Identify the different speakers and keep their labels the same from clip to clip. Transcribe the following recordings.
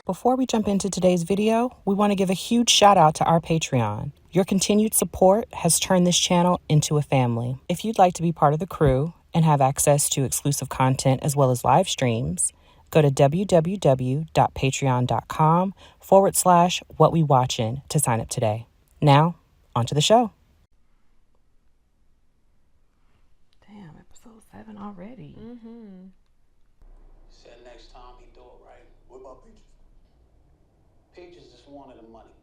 Speaker 1: Before we jump into today's video, we want to give a huge shout out to our Patreon. Your continued support has turned this channel into a family. If you'd like to be part of the crew and have access to exclusive content as well as live streams, go to www.patreon.com/whatwewatchin to sign up today. Now, on to the show. Damn, episode 7 already.
Speaker 2: Said next time he do it right. What about Peaches? Peaches just wanted the money.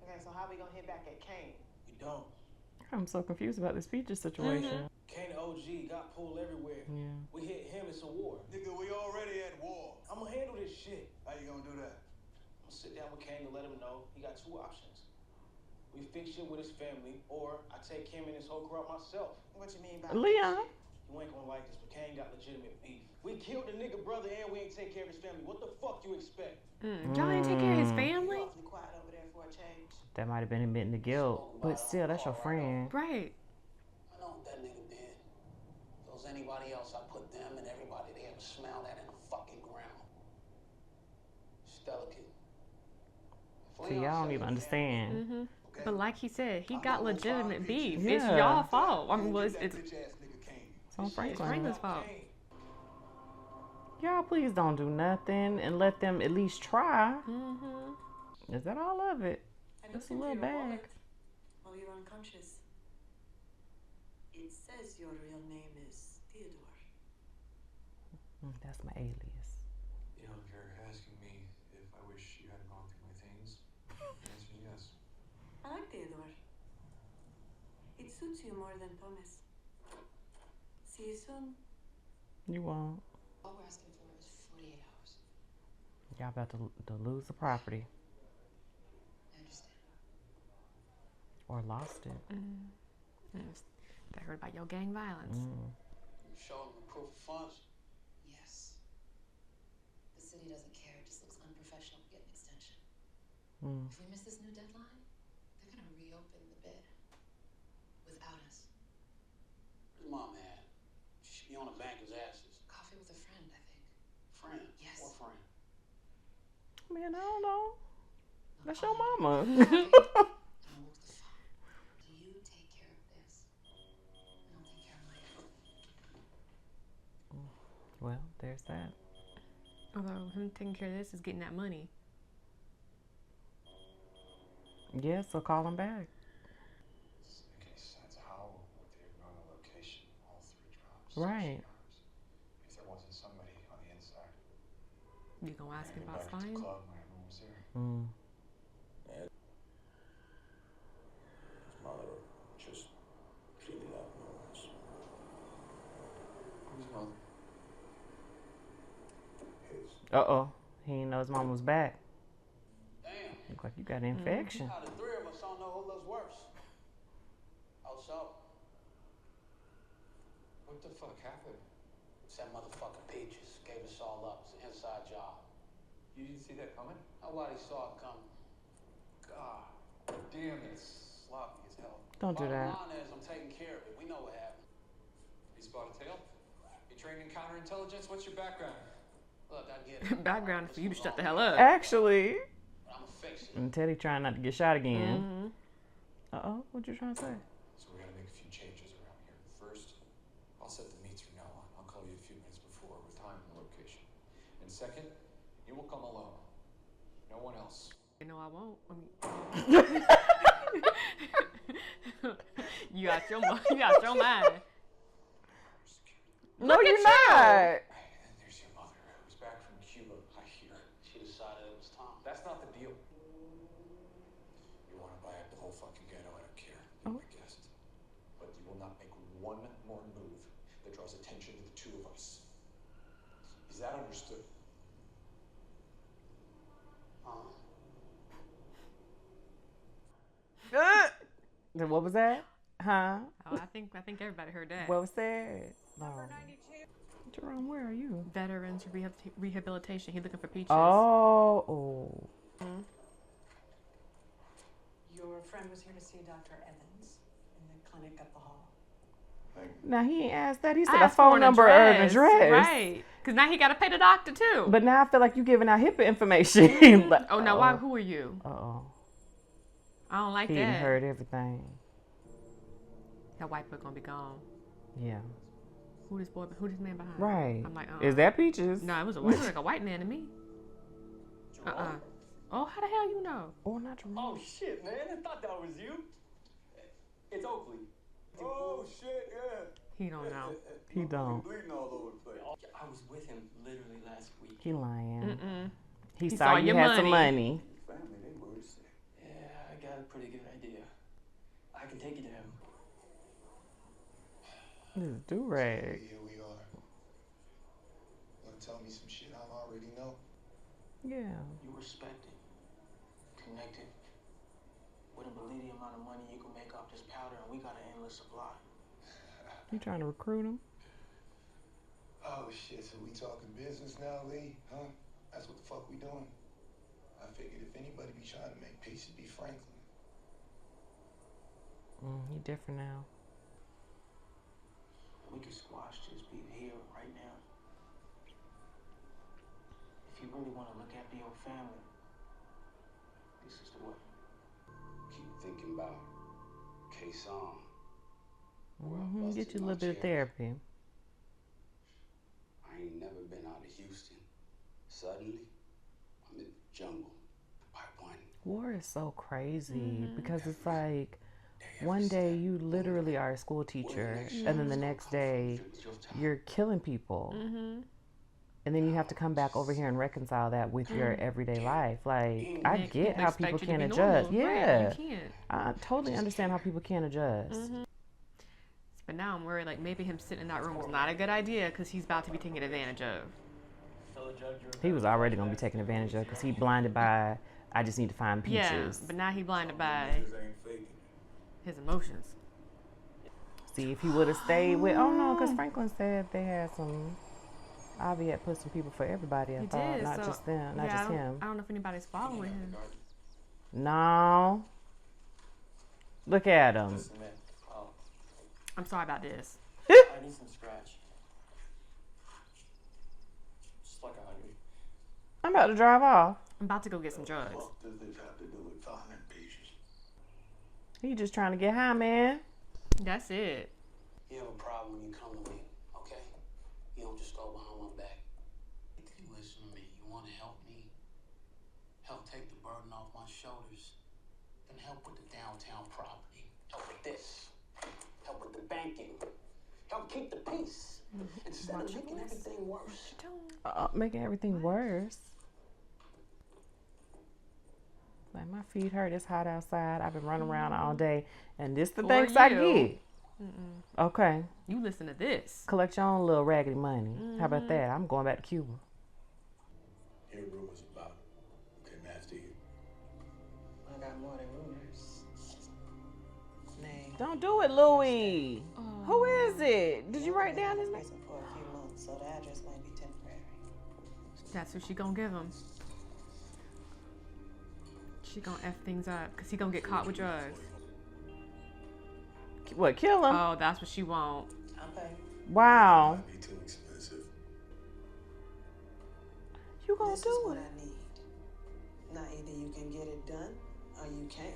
Speaker 3: Okay, so how we gonna hit back at Kane?
Speaker 2: We don't.
Speaker 1: I'm so confused about this Peaches situation.
Speaker 2: Kane OG got pulled everywhere.
Speaker 1: Yeah.
Speaker 2: We hit him in some war.
Speaker 4: Nigga, we already at war.
Speaker 2: I'ma handle this shit.
Speaker 4: How you gonna do that?
Speaker 2: I'm gonna sit down with Kane to let him know he got 2 options. We fix shit with his family, or I take him and his whole crowd myself.
Speaker 3: What you mean by
Speaker 1: Leon.
Speaker 2: You ain't gonna like this, but Kane got legitimate beef. We killed the nigga brother and we ain't take care of his family. What the fuck you expect?
Speaker 5: Y'all ain't take care of his family?
Speaker 3: You awfully quiet over there for a change.
Speaker 1: That might have been admitting the guilt, but still, that's your friend.
Speaker 5: Right.
Speaker 2: I know what that nigga did. If it was anybody else, I put them and everybody they ever smiled at in the fucking ground. It's delicate.
Speaker 1: See, y'all don't even understand.
Speaker 2: Okay.
Speaker 5: But like he said, he got legitimate beef.
Speaker 1: Yeah.
Speaker 5: It's y'all fault. I mean, it's
Speaker 4: Bitch ass nigga Kane.
Speaker 1: on Franklin.
Speaker 5: Franklin's fault.
Speaker 1: Y'all please don't do nothing and let them at least try. Is that all of it? Just a little bag.
Speaker 6: While you're unconscious. It says your real name is Theodore.
Speaker 1: That's my alias.
Speaker 7: You know, if you're asking me if I wish you hadn't gone through my things, the answer is yes.
Speaker 6: I like Theodore. It suits you more than Thomas. See you soon.
Speaker 1: You won't.
Speaker 8: All we're asking for is 48 hours.
Speaker 1: Y'all about to lose the property.
Speaker 8: I understand.
Speaker 1: Or lost it.
Speaker 5: They heard about your gang violence.
Speaker 2: You show them the proof of funds.
Speaker 8: Yes. The city doesn't care. It just looks unprofessional to get an extension. If we miss this new deadline, they're gonna reopen the bid without us.
Speaker 2: Where's mom at? She should be on the banker's asses.
Speaker 8: Coffee with a friend, I think.
Speaker 2: Friend?
Speaker 8: Yes.
Speaker 2: What friend?
Speaker 1: Man, I don't know. That's your mama.
Speaker 8: And I'll work the phone. Do you take care of this? And I'll take care of mine.
Speaker 1: Well, there's that.
Speaker 5: Although him taking care of this is getting that money.
Speaker 1: Yeah, so call him back.
Speaker 7: Doesn't make any sense how would they have known the location, all 3 drops.
Speaker 1: Right.
Speaker 7: If there wasn't somebody on the inside.
Speaker 5: You gonna ask him
Speaker 7: Maybe
Speaker 5: about
Speaker 7: back at the
Speaker 5: spying?
Speaker 7: club when everyone was there.
Speaker 4: His mother just cleaning up noise.
Speaker 7: Whose mother?
Speaker 4: His.
Speaker 1: Uh-oh. He didn't know his mom was back.
Speaker 2: Damn.
Speaker 1: Look like you got an infection.
Speaker 2: Out of the 3 of us, I don't know who looks worse. Oh, so?
Speaker 7: What the fuck happened?
Speaker 2: It's that motherfucking Peaches. Gave us all up. It's an inside job.
Speaker 7: You didn't see that coming?
Speaker 2: Nobody saw it coming.
Speaker 7: God damn, it's sloppy as hell.
Speaker 1: Don't do that.
Speaker 2: Bottom line is, I'm taking care of it. We know what happened.
Speaker 7: You spot a tail? You trained in counterintelligence? What's your background?
Speaker 2: Look, I get it.
Speaker 5: Background for you to shut the hell up.
Speaker 1: Actually.
Speaker 2: But I'ma fix it.
Speaker 1: And Teddy trying not to get shot again. Uh-oh. What you trying to say?
Speaker 7: So we gotta make a few changes around here. First, I'll set the meets from now on. I'll call you a few minutes before with time and location. And second, you will come alone. No one else.
Speaker 5: You know I won't. You got your mind.
Speaker 1: No, you're not.
Speaker 7: And there's your mother, who's back from Cuba, I hear.
Speaker 2: She decided it was time.
Speaker 7: That's not the deal. You want to buy up the whole fucking ghetto, I don't care. You're my guest. But you will not make one more move that draws attention to the 2 of us. Is that understood?
Speaker 1: Then what was that? Huh?
Speaker 5: Oh, I think everybody heard that.
Speaker 1: What was that? Jerome, where are you?
Speaker 5: Veterans rehabilitation. He's looking for Peaches.
Speaker 1: Oh.
Speaker 6: Your friend was here to see Dr. Evans in the clinic up the hall.
Speaker 1: Now he ain't asked that. He said
Speaker 5: I
Speaker 1: a
Speaker 5: asked for
Speaker 1: phone
Speaker 5: an
Speaker 1: number or an address.
Speaker 5: Right. Because now he got to pay the doctor too.
Speaker 1: But now I feel like you giving out HIPAA information. Like,
Speaker 5: oh, now why? Who are you?
Speaker 1: Uh-oh.
Speaker 5: I don't like
Speaker 1: He
Speaker 5: that.
Speaker 1: done heard everything.
Speaker 5: That white boy gonna be gone.
Speaker 1: Yeah.
Speaker 5: Who this boy? Who this man behind?
Speaker 1: Right.
Speaker 5: I'm like,
Speaker 1: Is that Peaches?
Speaker 5: No, it was like a white man to me. Oh, how the hell you know?
Speaker 1: Oh, not Jerome.
Speaker 9: Oh shit, man! I thought that was you. It's Oakley.
Speaker 4: Oh shit, yeah.
Speaker 5: He don't know.
Speaker 1: He don't.
Speaker 4: Bleeding all over the place.
Speaker 9: I was with him literally last week.
Speaker 1: He lying.
Speaker 5: Mm-mm.
Speaker 1: He saw you
Speaker 5: your
Speaker 1: had
Speaker 5: money.
Speaker 1: some money.
Speaker 4: Family, they worse.
Speaker 9: Yeah, I got a pretty good idea. I can take you to him.
Speaker 1: This do-rag.
Speaker 4: Here we are. Wanna tell me some shit I already know?
Speaker 1: Yeah.
Speaker 2: You respected, connected. Wouldn't believe the amount of money you can make off this powder, and we got an endless supply.
Speaker 1: You trying to recruit him?
Speaker 4: Oh shit, so we talking business now, Lee? Huh? That's what the fuck we doing? I figured if anybody be trying to make peace, it'd be Franklin.
Speaker 1: He different now.
Speaker 2: We can squash this beat here right now. If you really want to look after your family, this is the way.
Speaker 10: Keep thinking about K-Song.
Speaker 1: Get you a little bit of therapy.
Speaker 10: I ain't never been out of Houston. Suddenly, I'm in the jungle. Part one.
Speaker 1: War is so crazy because it's like one day you literally are a school teacher and then the next day you're killing people. And then you have to come back over here and reconcile that with your everyday life. Like, I get how people can't adjust. Yeah.
Speaker 5: Right, you can't.
Speaker 1: I totally understand how people can't adjust.
Speaker 5: But now I'm worried, like, maybe him sitting in that room was not a good idea because he's about to be taken advantage of.
Speaker 1: He was already going to be taken advantage of because he blinded by, I just need to find Peaches.
Speaker 5: Yeah, but now he blinded by his emotions.
Speaker 1: See, if he would have stayed with, oh no, because Franklin said they had some, Avi had put some people for everybody, I thought,
Speaker 5: did,
Speaker 1: not
Speaker 5: so,
Speaker 1: just them, not just him.
Speaker 5: I don't know if anybody's following him.
Speaker 1: No. Look at him.
Speaker 9: Listen, man.
Speaker 5: I'm sorry about this.
Speaker 9: I need some scratch. Just like 100.
Speaker 1: I'm about to drive off.
Speaker 5: I'm about to go get some drugs.
Speaker 4: What does this have to do with finding Peaches?
Speaker 1: He just trying to get high, man.
Speaker 5: That's it.
Speaker 2: You have a problem when you come to me, okay? You don't just go behind my back. If you listen to me, you want to help me, help take the burden off my shoulders, then help with the downtown property, help with this, help with the banking, help keep the peace, instead of making everything worse.
Speaker 1: Making everything worse. Like, my feet hurt. It's hot outside. I've been running around all day. And this the thanks I get. Okay.
Speaker 5: You listen to this.
Speaker 1: Collect your own little raggedy money. How about that? I'm going back to Cuba.
Speaker 4: Hear rumors about him. Came after you.
Speaker 3: I got more than rumors. Name.
Speaker 1: Don't do it, Louie. Who is it? Did you write down his name?
Speaker 3: Prison for a few months, so the address might be temporary.
Speaker 5: That's what she gonna give him. She gonna F things up because he gonna get caught with drugs.
Speaker 1: What, kill him?
Speaker 5: Oh, that's what she want.
Speaker 3: Okay.
Speaker 1: Wow.
Speaker 4: Might be too expensive.
Speaker 1: You gonna
Speaker 3: This is
Speaker 1: do
Speaker 3: what
Speaker 1: it?
Speaker 3: I need. Now either you can get it done or you can't.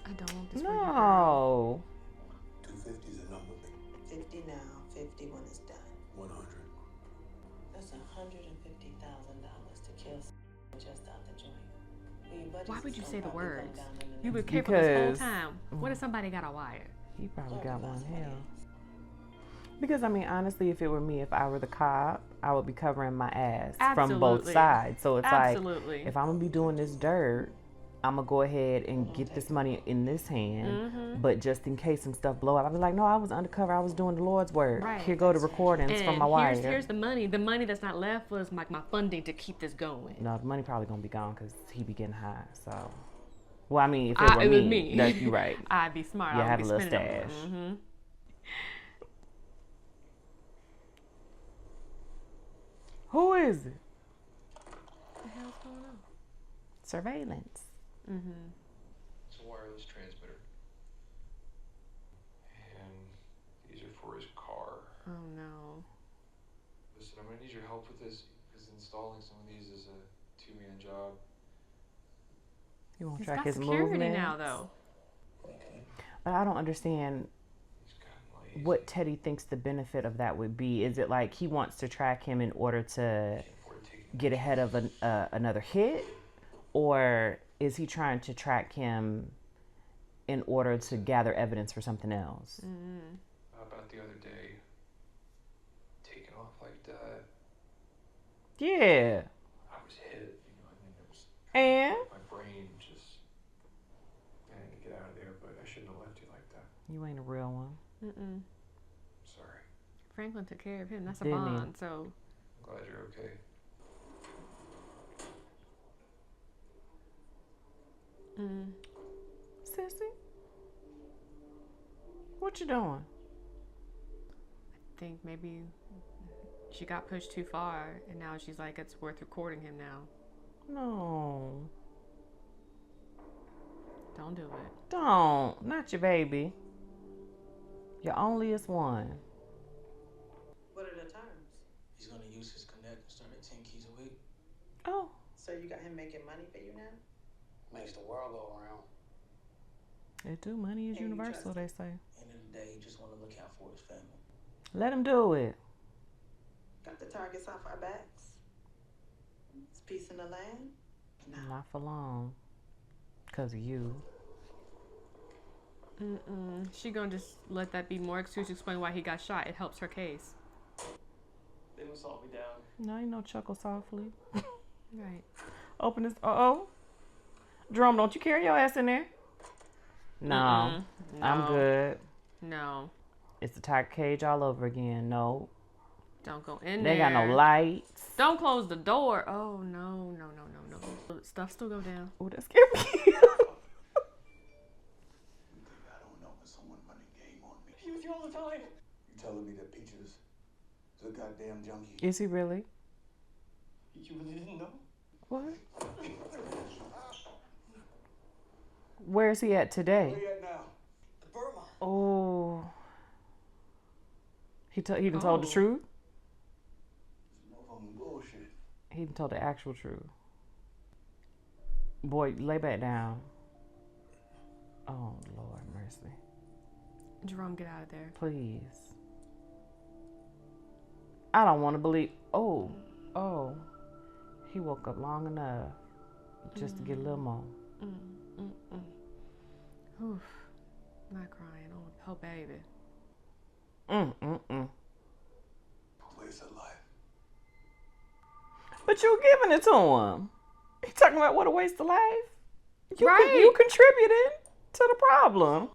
Speaker 5: I don't want this for you, girl.
Speaker 1: No.
Speaker 4: 250 is a number, big.
Speaker 3: 50 now, 50 when it's done.
Speaker 4: 100.
Speaker 3: That's $150,000 to kill just out the joint. Well, your budget's
Speaker 5: Why would you
Speaker 3: gonna
Speaker 5: say the
Speaker 3: probably go
Speaker 5: words?
Speaker 3: down in the
Speaker 5: You were
Speaker 3: next-
Speaker 5: careful this whole
Speaker 1: Because-
Speaker 5: time. What if somebody got a wire?
Speaker 1: He probably got one hell. Because, I mean, honestly, if it were me, if I were the cop, I would be covering my ass from both
Speaker 5: Absolutely.
Speaker 1: sides. So it's
Speaker 5: Absolutely.
Speaker 1: like, if I'm going to be doing this dirt, I'm going to go ahead and get this money in this hand. But just in case some stuff blow up, I'll be like, no, I was undercover. I was doing the Lord's work.
Speaker 5: Right.
Speaker 1: Here go the recordings from my wire.
Speaker 5: Here's the money. The money that's not left was like my funding to keep this going.
Speaker 1: No, the money probably going to be gone because he be getting high. So, well, I mean, if it were
Speaker 5: It was
Speaker 1: me,
Speaker 5: me.
Speaker 1: that's you right.
Speaker 5: I'd be smart.
Speaker 1: Yeah,
Speaker 5: I
Speaker 1: have
Speaker 5: would
Speaker 1: a
Speaker 5: be
Speaker 1: little
Speaker 5: spending them.
Speaker 1: stash. Who is it?
Speaker 5: What the hell's going on?
Speaker 1: Surveillance.
Speaker 7: It's a wireless transmitter. And these are
Speaker 5: Oh no.
Speaker 7: Listen, I'm gonna need your help with this because installing some of these is a two-man job.
Speaker 1: You won't
Speaker 5: He's
Speaker 1: track
Speaker 5: got
Speaker 1: his
Speaker 5: security
Speaker 1: movement
Speaker 5: now, though.
Speaker 1: But I don't understand
Speaker 7: He's gotten lazy.
Speaker 1: what Teddy thinks the benefit of that would be. Is it like he wants to track him in order to
Speaker 7: Can't afford to take him.
Speaker 1: get ahead of another hit? Or is he trying to track him in order to gather evidence for something else?
Speaker 5: Mm-hmm.
Speaker 7: How about the other day? Taking off like that.
Speaker 1: Yeah.
Speaker 7: I was hit, you know, and then it was
Speaker 1: And?
Speaker 7: my brain just. I had to get out of there, but I shouldn't have left you like that.
Speaker 1: You ain't a real one.
Speaker 5: Mm-mm.
Speaker 7: Sorry.
Speaker 5: Franklin took care of him. That's a
Speaker 1: Didn't he?
Speaker 5: bond, so.
Speaker 7: I'm glad you're okay.
Speaker 5: Mm.
Speaker 1: Sissy? What you doing?
Speaker 5: I think maybe she got pushed too far, and now she's like, it's worth recording him now.
Speaker 1: No.
Speaker 5: Don't do it.
Speaker 1: Don't. Not your baby. Your onlyest one.
Speaker 3: What are the terms?
Speaker 2: He's gonna use his connect and start at 10 keys a week.
Speaker 1: Oh.
Speaker 3: So you got him making money for you now?
Speaker 2: Makes the world go around.
Speaker 1: They do. Money is
Speaker 3: And you
Speaker 1: universal,
Speaker 3: trust
Speaker 1: they say.
Speaker 2: End of the day, he just wanna look out for his family.
Speaker 1: Let him do it.
Speaker 3: Got the targets off our backs. It's peace in the land? No.
Speaker 1: Not for long. Because of you.
Speaker 5: Mm-mm. She gonna just let that be more excuse to explain why he got shot. It helps her case.
Speaker 9: They must all be down.
Speaker 1: No, you know, chuckle softly.
Speaker 5: Right.
Speaker 1: Open this. Uh-oh. Jerome, don't you carry your ass in there? No.
Speaker 5: Mm-mm.
Speaker 1: I'm
Speaker 5: No.
Speaker 1: good.
Speaker 5: No.
Speaker 1: It's the tiger cage all over again. No.
Speaker 5: Don't go in
Speaker 1: They
Speaker 5: there.
Speaker 1: got no lights.
Speaker 5: Don't close the door. Oh, no, no, no, no, no. Stuff still go down.
Speaker 1: Oh, that scared me.
Speaker 4: You think I don't know when someone running game on me?
Speaker 9: He was here all the time.
Speaker 4: You telling me that Peaches is a goddamn junkie?
Speaker 1: Is he really?
Speaker 9: You really didn't know?
Speaker 1: What? Where is he at today?
Speaker 4: Where you at now?
Speaker 9: The Burma.
Speaker 1: Oh. He done told the
Speaker 5: Oh.
Speaker 1: truth?
Speaker 4: This motherfucking bullshit.
Speaker 1: He done told the actual truth. Boy, lay back down. Oh, Lord mercy.
Speaker 5: Jerome, get out of there.
Speaker 1: Please. I don't want to believe. Oh. He woke up long enough just to get a little more.
Speaker 5: Oof. Not crying. Oh, baby.
Speaker 4: Place of life.
Speaker 1: But you giving it to him. You talking about what a waste of life?
Speaker 5: Right.
Speaker 1: You contributed to the problem.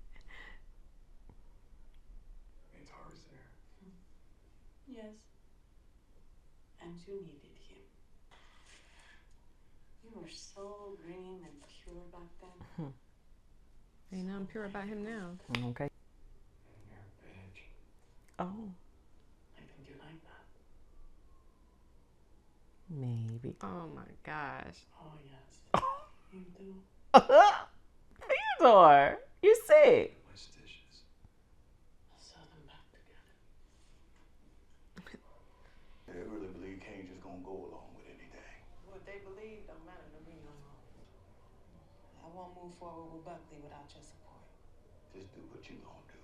Speaker 7: It's ours there.
Speaker 6: Yes. And you needed him. You were so green and pure back then.
Speaker 5: Ain't nothing pure about him now.
Speaker 1: Okay.
Speaker 7: And you're a bitch.
Speaker 1: Oh,
Speaker 6: I think you like that.
Speaker 1: maybe.
Speaker 5: Oh, my gosh.
Speaker 6: Oh, yes. You do.
Speaker 1: Theodore, you sick.
Speaker 7: My stitches.
Speaker 6: Sew them back together.
Speaker 4: They really believe Kane just gonna go along with anything.
Speaker 3: What they believe don't matter to me no more. I won't move forward with Buckley without your support.
Speaker 4: Just do what you gonna do.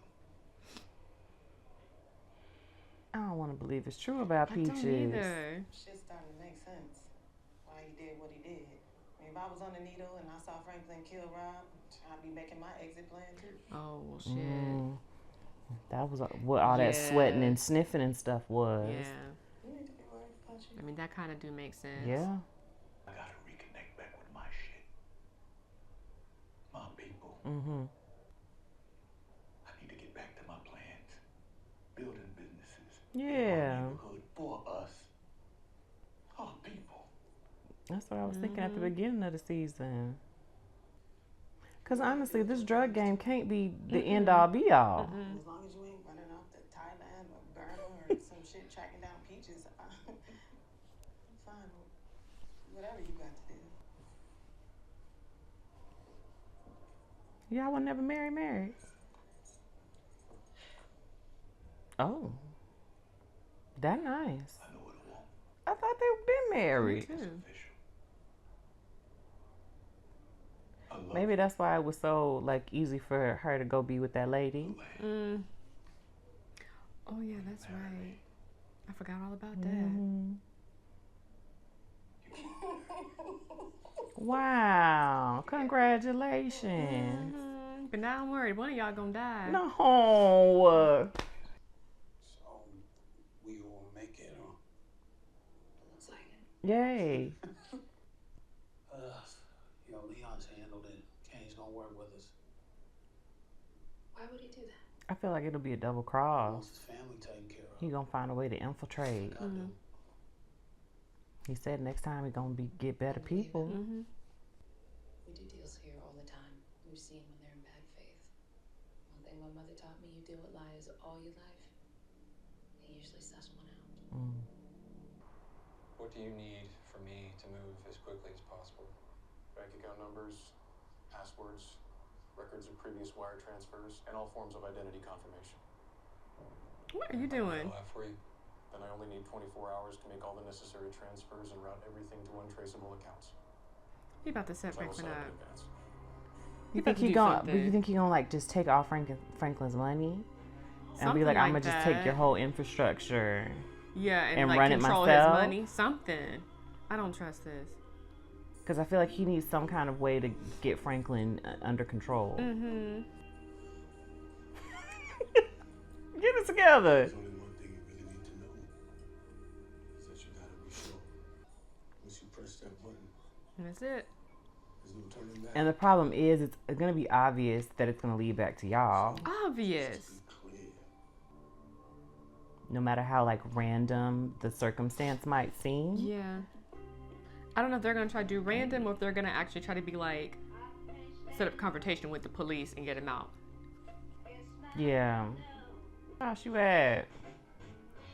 Speaker 1: I don't want to believe it's true about
Speaker 5: I don't
Speaker 1: Peaches.
Speaker 5: either.
Speaker 3: Shit's starting to make sense. Why he did what he did. I mean, if I was on the needle and I saw Franklin kill Rob, I'd be making my exit plan too.
Speaker 5: Oh, well, shit.
Speaker 1: That was what all that
Speaker 5: Yeah.
Speaker 1: sweating and sniffing and stuff was.
Speaker 5: Yeah.
Speaker 3: You need to be worried about you.
Speaker 5: I mean, that kind of do make sense.
Speaker 1: Yeah.
Speaker 4: I gotta reconnect back with my shit. My people.
Speaker 1: Mm-hmm.
Speaker 4: I need to get back to my plans. Building businesses.
Speaker 1: Yeah.
Speaker 4: In our neighborhood for us. Our people.
Speaker 1: That's what I was thinking at the beginning of the season. Because honestly, this drug game can't be the end all be all.
Speaker 3: As long as you ain't running off to Thailand or Burma or some shit tracking down Peaches, I'm fine. Whatever you got to do.
Speaker 1: Y'all would never marry. Oh. That nice.
Speaker 4: I know what I want.
Speaker 1: I thought they've been married.
Speaker 5: Me too.
Speaker 4: Official. I love
Speaker 1: Maybe that's why it was so like easy for her to go be with that lady.
Speaker 5: Oh yeah, that's right. I forgot all about that.
Speaker 1: Mm-hmm. Wow! Congratulations.
Speaker 5: But now I'm worried. One of y'all gonna die.
Speaker 1: No.
Speaker 10: So, we all make it, huh?
Speaker 8: Looks like it.
Speaker 1: Yay.
Speaker 2: Leon's handled it. Kane's gonna work with us.
Speaker 8: Why would he do that?
Speaker 1: I feel like it'll be a double
Speaker 2: He
Speaker 1: cross.
Speaker 2: wants his family taken care of.
Speaker 1: He gonna find a way to infiltrate.
Speaker 2: I do.
Speaker 1: He said next time he gonna get better people.
Speaker 8: We do deals here all the time. We've seen when they're in bad faith. One thing my mother taught me, you deal with liars all your life. They usually suss one out.
Speaker 7: What do you need for me to move as quickly as possible?
Speaker 11: Bank account numbers, passwords, records of previous wire transfers, and all forms of identity confirmation.
Speaker 5: What are you doing?
Speaker 7: I'll have for you.
Speaker 11: Then I only need 24 hours to make all the necessary transfers and route everything to untraceable accounts.
Speaker 5: He about to set
Speaker 11: which I will
Speaker 5: Franklin
Speaker 11: set up
Speaker 5: up.
Speaker 11: in advance.
Speaker 1: You
Speaker 5: about
Speaker 1: think
Speaker 5: to
Speaker 1: he
Speaker 5: do
Speaker 1: gonna?
Speaker 5: something.
Speaker 1: You think he gonna like just take all Franklin's money and be
Speaker 5: Something
Speaker 1: like, I'm
Speaker 5: like
Speaker 1: gonna just
Speaker 5: that.
Speaker 1: take your whole infrastructure?
Speaker 5: Yeah, and like
Speaker 1: run it
Speaker 5: control
Speaker 1: myself?
Speaker 5: his money. Something. I don't trust this.
Speaker 1: Because I feel like he needs some kind of way to get Franklin under control. Get it together.
Speaker 4: There's only one thing you really need to know. Is that you gotta be sure. Once you press that button,
Speaker 5: And that's it.
Speaker 4: there's no turning back.
Speaker 1: And the problem is, it's going to be obvious that it's going to lead back to y'all.
Speaker 5: Obvious.
Speaker 4: Be clear.
Speaker 1: No matter how, like, random the circumstance might seem.
Speaker 5: Yeah. I don't know if they're going to try to do random or if they're going to actually try to be like, set up confrontation with the police and get him out.
Speaker 1: Yeah. How's you at?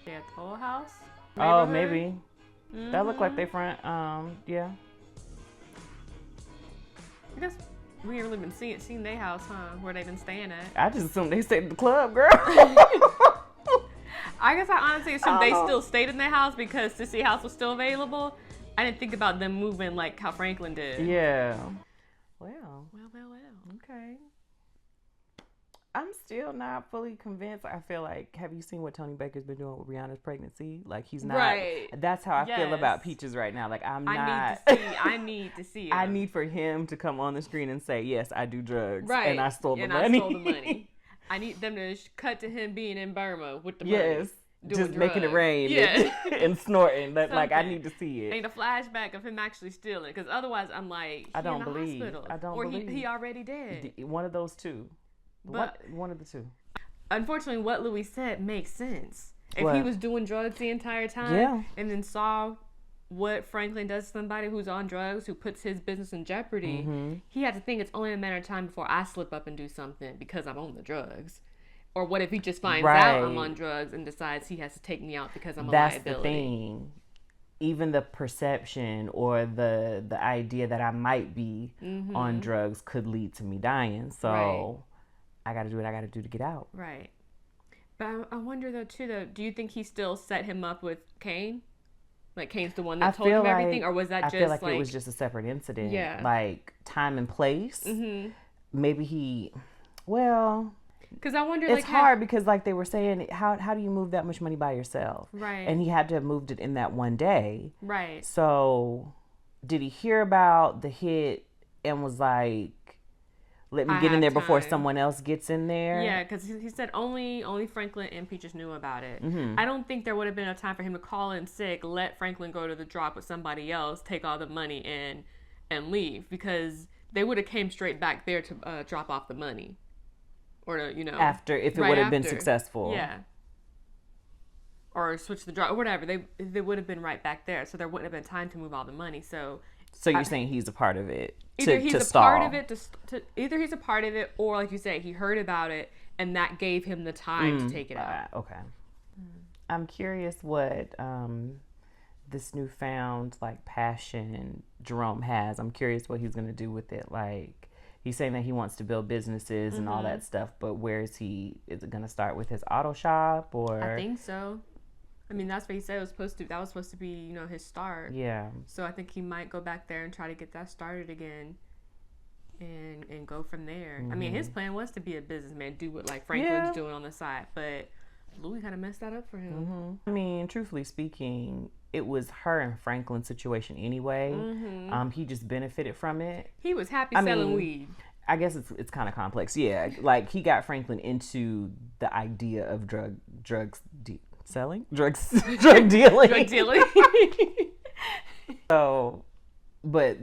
Speaker 5: They at the whole house?
Speaker 1: Oh,
Speaker 5: Neighborhood?
Speaker 1: maybe. That look like they front, yeah.
Speaker 5: I guess we ain't really been seeing their house, huh? Where they been staying at.
Speaker 1: I just assumed they stayed at the club, girl.
Speaker 5: I guess I honestly assumed they
Speaker 1: Oh.
Speaker 5: still stayed in their house because the City House was still available. I didn't think about them moving like how Franklin did.
Speaker 1: Yeah. Well,
Speaker 5: Well.
Speaker 1: okay. I'm still not fully convinced. I feel like, have you seen what Tony Baker's been doing with Rihanna's pregnancy? Like, he's not.
Speaker 5: Right.
Speaker 1: That's how I feel about
Speaker 5: Yes.
Speaker 1: Peaches right now. Like, I
Speaker 5: need to see it.
Speaker 1: I need for him to come on the screen and say, yes, I do drugs.
Speaker 5: Right.
Speaker 1: And I stole the
Speaker 5: and
Speaker 1: money.
Speaker 5: I stole the money. I need them to cut to him being in Burma with the money.
Speaker 1: Yes.
Speaker 5: doing
Speaker 1: Just making it
Speaker 5: drugs.
Speaker 1: rain
Speaker 5: Yeah.
Speaker 1: and snorting. Like, I
Speaker 5: Something.
Speaker 1: need to see it.
Speaker 5: Ain't a flashback of him actually stealing, because otherwise I'm like,
Speaker 1: I don't
Speaker 5: in the
Speaker 1: believe.
Speaker 5: hospital.
Speaker 1: I don't
Speaker 5: or
Speaker 1: believe.
Speaker 5: he already did.
Speaker 1: One of those two.
Speaker 5: But-
Speaker 1: One of the two.
Speaker 5: Unfortunately, what Louie said makes sense. If
Speaker 1: What?
Speaker 5: he was doing drugs the entire time,
Speaker 1: Yeah.
Speaker 5: and then saw what Franklin does to somebody who's on drugs, who puts his business in jeopardy, he had to think it's only a matter of time before I slip up and do something because I'm on the drugs. Or what if he just finds out I'm on drugs and decides he has to take me out because I'm a
Speaker 1: That's
Speaker 5: liability?
Speaker 1: the thing. Even the perception or the idea that I might be on drugs could lead to me dying. So
Speaker 5: Right.
Speaker 1: I got to do what I got to do to get out.
Speaker 5: Right. But I wonder though, do you think he still set him up with Kane? Like Kane's the one that told him everything, or was that just
Speaker 1: I feel like it was just a separate incident.
Speaker 5: Yeah.
Speaker 1: Like time and place. Maybe he. Well,
Speaker 5: because I wonder,
Speaker 1: it's
Speaker 5: like,
Speaker 1: hard because, like they were saying, how do you move that much money by yourself?
Speaker 5: Right.
Speaker 1: And he had to have moved it in that one day.
Speaker 5: Right.
Speaker 1: So, did he hear about the hit and was like, "Let me get in there before someone else gets in there"?
Speaker 5: Yeah, because he said only Franklin and Peaches knew about it. I don't think there would have been enough time for him to call in sick, let Franklin go to the drop with somebody else, take all the money and leave, because they would have came straight back there to drop off the money. Or to,
Speaker 1: after, if it
Speaker 5: right
Speaker 1: would have been
Speaker 5: after.
Speaker 1: successful.
Speaker 5: Yeah. Or switch the drop or whatever. They would have been right back there. So there wouldn't have been time to move all the money. So
Speaker 1: you're saying he's a part of it
Speaker 5: either he's a
Speaker 1: stall.
Speaker 5: part of it either he's a part of it, or like you say, he heard about it and that gave him the time to take it out.
Speaker 1: Okay. I'm curious what this newfound like passion Jerome has. I'm curious what he's gonna do with it. Like, he's saying that he wants to build businesses and all that stuff, but where is he? Is it gonna start with his auto shop, or?
Speaker 5: I think so. I mean, that's what he said it was supposed to. That was supposed to be, you know, his start.
Speaker 1: Yeah.
Speaker 5: So I think he might go back there and try to get that started again, and go from there. I mean, his plan was to be a businessman, do what like Franklin's doing on the side, but Louie kind of messed that up for him.
Speaker 1: I mean, truthfully speaking, it was her and Franklin's situation anyway. He just benefited from it.
Speaker 5: He was happy selling weed.
Speaker 1: I guess it's kind of complex. Yeah, like he got Franklin into the idea of drug dealing. So, but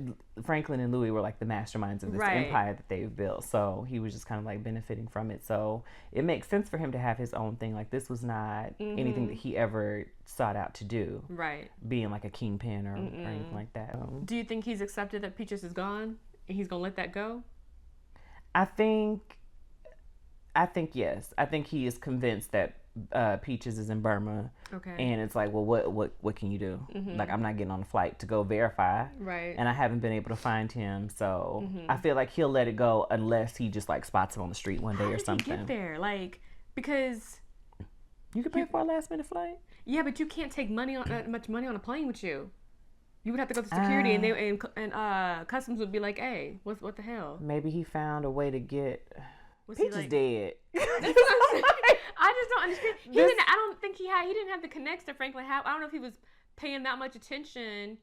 Speaker 1: Franklin and Louie were like the masterminds of this empire that they've built. So he was just kind of like benefiting from it. So it makes sense for him to have his own thing. Like this was not anything that he ever sought out to do. Right. Being like a kingpin or anything like that.
Speaker 5: Do you think he's accepted that Peaches is gone and he's gonna let that go?
Speaker 1: I think yes. I think he is convinced that Peaches is in Burma. Okay. And it's like, well, what can you do? Like, I'm not getting on a flight to go verify. Right. And I haven't been able to find him, so I feel like he'll let it go unless he just like spots him on the street one day or something.
Speaker 5: How did he get there? Like, because
Speaker 1: you could pay for a last minute flight.
Speaker 5: Yeah, but you can't take much money on a plane with you. You would have to go to security, and customs would be like, "Hey, what the hell?"
Speaker 1: Maybe he found a way to get. Peaches like, dead.
Speaker 5: I just don't understand. I don't think he didn't have the connects that Franklin had. I don't know if he was paying that much attention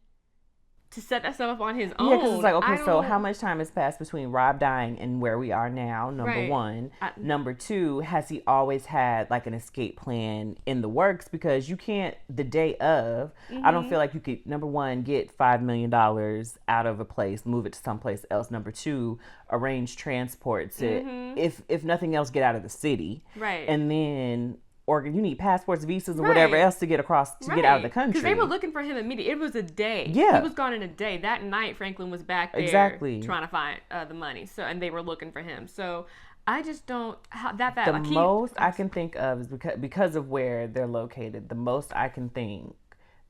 Speaker 5: to set that stuff up on his own.
Speaker 1: Yeah, because it's like, okay, so how much time has passed between Rob dying and where we are now, number one. Number two, has he always had like an escape plan in the works? Because you can't, the day of, I don't feel like you could, number one, get $5 million out of a place, move it to someplace else. Number two, arrange transport to, if nothing else, get out of the city. Right. And then... or you need passports, visas, or whatever else to get across, to get out of the country.
Speaker 5: Because they were looking for him immediately. It was a day. Yeah. He was gone in a day. That night, Franklin was back there trying to find the money. So, and they were looking for him. So, I just don't... The
Speaker 1: most I can think of is because of where they're located, the most I can think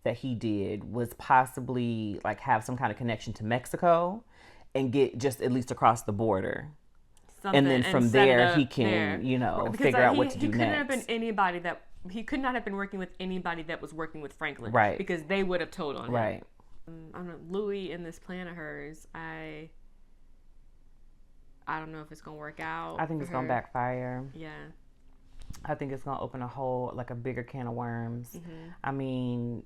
Speaker 1: that he did was possibly like have some kind of connection to Mexico and get just at least across the border. And then from there, he can, figure out what to do next.
Speaker 5: He could not have been working with anybody that was working with Franklin.
Speaker 1: Right.
Speaker 5: Because they would have told on him. Right. I don't know. Louie in this plan of hers, I don't know if it's going to work out.
Speaker 1: I think it's going to backfire.
Speaker 5: Yeah.
Speaker 1: I think it's going to open a bigger can of worms. I mean,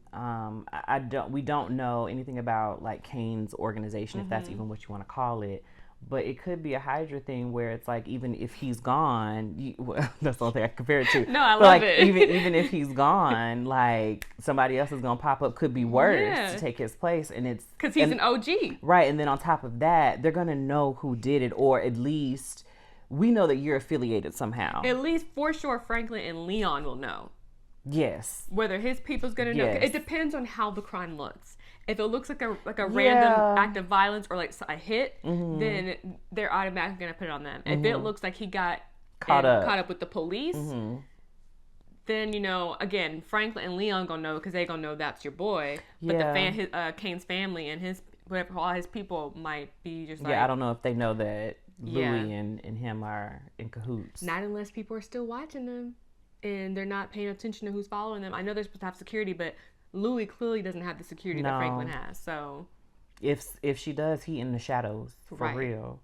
Speaker 1: we don't know anything about like Kane's organization, if that's even what you want to call it. But it could be a Hydra thing where it's like, even if he's gone, that's the only thing I compare it to.
Speaker 5: No, I love it.
Speaker 1: Even if he's gone, like somebody else is gonna pop up, could be worse to take his place, and it's
Speaker 5: because he's an OG,
Speaker 1: right? And then on top of that, they're gonna know who did it, or at least we know that you're affiliated somehow.
Speaker 5: At least for sure, Franklin and Leon will know.
Speaker 1: Yes.
Speaker 5: Whether his people's gonna know, it depends on how the crime looks. If it looks like a random act of violence or like a hit, then they're automatically gonna put it on them. If it looks like he got caught up with the police, then again, Franklin and Leon gonna know because they gonna know that's your boy. But Kane's family and all his people might be just like,
Speaker 1: I don't know if they know that Louie and him are in cahoots.
Speaker 5: Not unless people are still watching them and they're not paying attention to who's following them. I know they're supposed to have security, but Louie clearly doesn't have the security that Franklin has. So
Speaker 1: if she does, he in the shadows for real.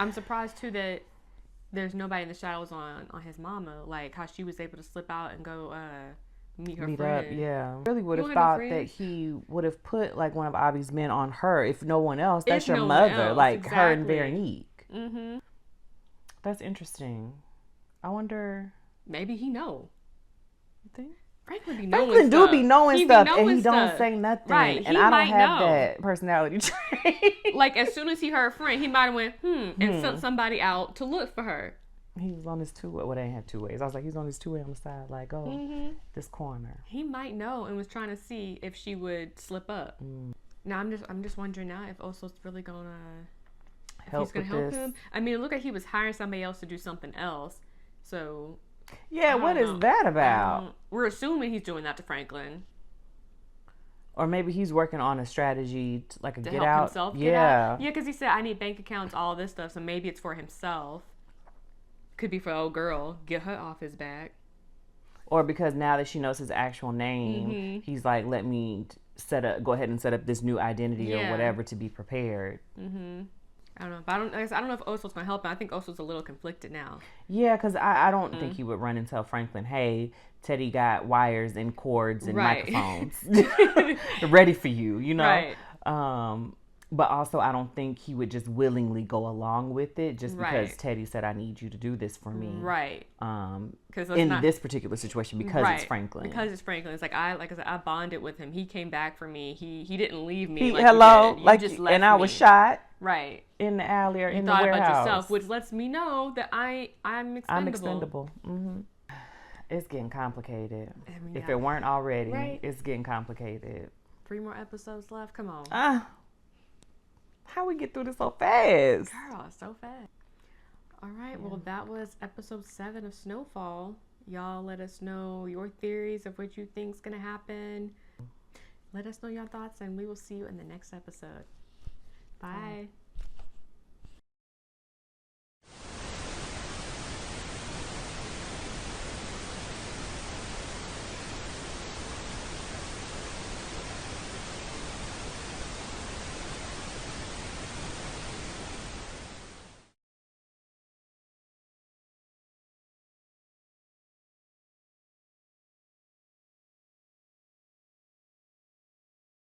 Speaker 5: I'm surprised too that there's nobody in the shadows on his mama, like how she was able to slip out and go meet her friend.
Speaker 1: Up, yeah. I really would have thought that he would have put like one of Abby's men on her. If no one else, that's your mother, like her and Veronique. That's interesting. I wonder.
Speaker 5: Maybe he know.
Speaker 1: You think?
Speaker 5: Franklin be
Speaker 1: knowing stuff, and he don't say nothing. Right. And I don't have that personality trait.
Speaker 5: Like as soon as he heard friend, he might have went and sent somebody out to look for her.
Speaker 1: He was on his two-way. Well, they didn't have two ways. I was like, he's on his two-way on the side, like, this corner.
Speaker 5: He might know and was trying to see if she would slip up. Now I'm just wondering now if Oso's really gonna help him. I mean, look like he was hiring somebody else to do something else. So.
Speaker 1: Yeah, what is that about?
Speaker 5: We're assuming he's doing that to Franklin.
Speaker 1: Or maybe he's working on a strategy to get
Speaker 5: help
Speaker 1: out.
Speaker 5: Himself get out. Yeah, because he said, I need bank accounts, all this stuff. So maybe it's for himself. Could be for old girl. Get her off his back.
Speaker 1: Or because now that she knows his actual name, he's like, let me go ahead and set up this new identity or whatever to be prepared.
Speaker 5: I don't know. But I don't know if Oso's going to help him. I think Oso's a little conflicted now.
Speaker 1: Yeah, because I don't think he would run and tell Franklin, hey, Teddy got wires and cords and microphones ready for you, you know? Right. But also, I don't think he would just willingly go along with it just because Teddy said, I need you to do this for me. Right. In this particular situation, because it's Franklin. Because it's
Speaker 5: Franklin. It's like I said, I bonded with him. He came back for me. He didn't leave me.
Speaker 1: You
Speaker 5: just left
Speaker 1: I was shot.
Speaker 5: Right.
Speaker 1: In the alley or in the
Speaker 5: warehouse. You thought about yourself, which lets me know that I'm expendable.
Speaker 1: I'm expendable. It's getting complicated. If it weren't already, it's getting complicated.
Speaker 5: 3 more episodes left. Come on.
Speaker 1: How we get through this so fast?
Speaker 5: Girl, so fast. All right. Well, that was episode 7 of Snowfall. Y'all let us know your theories of what you think's going to happen. Let us know your thoughts, and we will see you in the next episode. Bye.